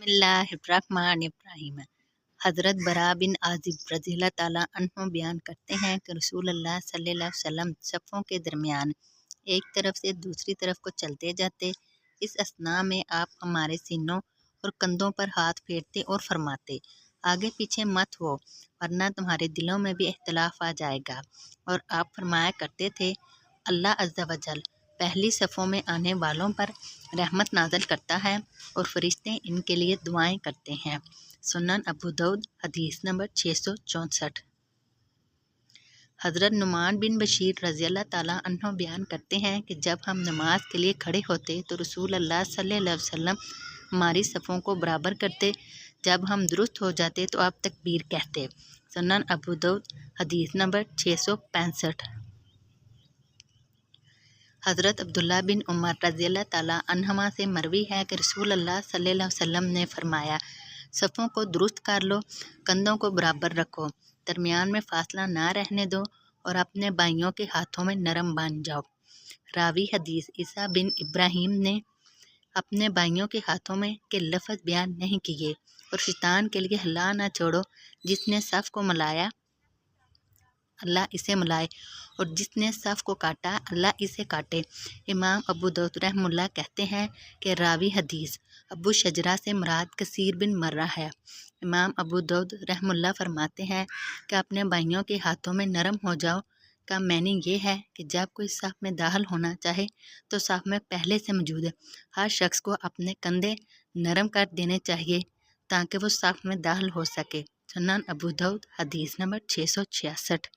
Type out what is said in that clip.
बिस्मिल्लाहिर्रहमानिर्रहीम। हज़रत बरा बिन आज़िब रज़ियल्लाहु ताला अन्हु बयान करते हैं कि रसूलुल्लाह सल्लल्लाहु अलैहि वसल्लम सफ़ों के दरमियान एक तरफ से दूसरी तरफ को चलते जाते। इस असना में आप हमारे सीनों और कंधों पर हाथ फेरते और फरमाते, आगे पीछे मत हो वरना तुम्हारे दिलों में भी इख्तिलाफ आ जाएगा। और आप फरमाया करते थे, अल्लाह अज़्ज़ा वजल पहली सफ़ों में आने वालों पर रहमत नाज़िल करता है और फरिश्ते इनके लिए दुआएं करते हैं। सुनन अबू दाऊद हदीस नंबर 664। हज़रत नुमान बिन बशीर रज़ियल्लाहु ताला अन्हु बयान करते हैं कि जब हम नमाज के लिए खड़े होते तो रसूल अल्लाह सल्लल्लाहु अलैहि वसल्लम हमारी सफ़ों को बराबर करते। जब हम दुरुस्त हो जाते तो आप तकबीर कहते। सुनन अबू दाऊद हदीस नंबर 665। हज़रत अब्दुल्ला बिन उमर रज़ियल्लाहु ताला अन्हुमा से मरवी है कि रसूल अल्लाह सल्लल्लाहु अलैहि वसल्लम ने फरमाया, सफ़ों को दुरुस्त कर लो, कंधों को बराबर रखो, दरमियान में फासला ना रहने दो और अपने भाइयों के हाथों में नरम बन जाओ। रावी हदीस ईसा बिन इब्राहिम ने अपने भाइयों के हाथों में के लफ्ज़ बयान नहीं किए और शैतान के लिए हल्ला ना छोड़ो, जिसने सफ़ को मिलाया अल्लाह इसे मिलाए और जिसने सफ़ को काटा अल्लाह इसे काटे। इमाम अबू दाऊद रहमुल्लाह कहते हैं कि रावी हदीस अबू शजरा से मुराद कसीर बिन मर्रा है। इमाम अबू दाऊद रहमुल्लाह फरमाते हैं कि अपने भाइयों के हाथों में नरम हो जाओ का मैंने ये है कि जब कोई सफ़ में दाखिल होना चाहे तो सफ़ में पहले से मौजूद हर शख्स को अपने कंधे नरम कर देने चाहिए ताकि वो सफ़ में दाखिल हो सके। सुनन अबू दाऊद हदीस नंबर 666।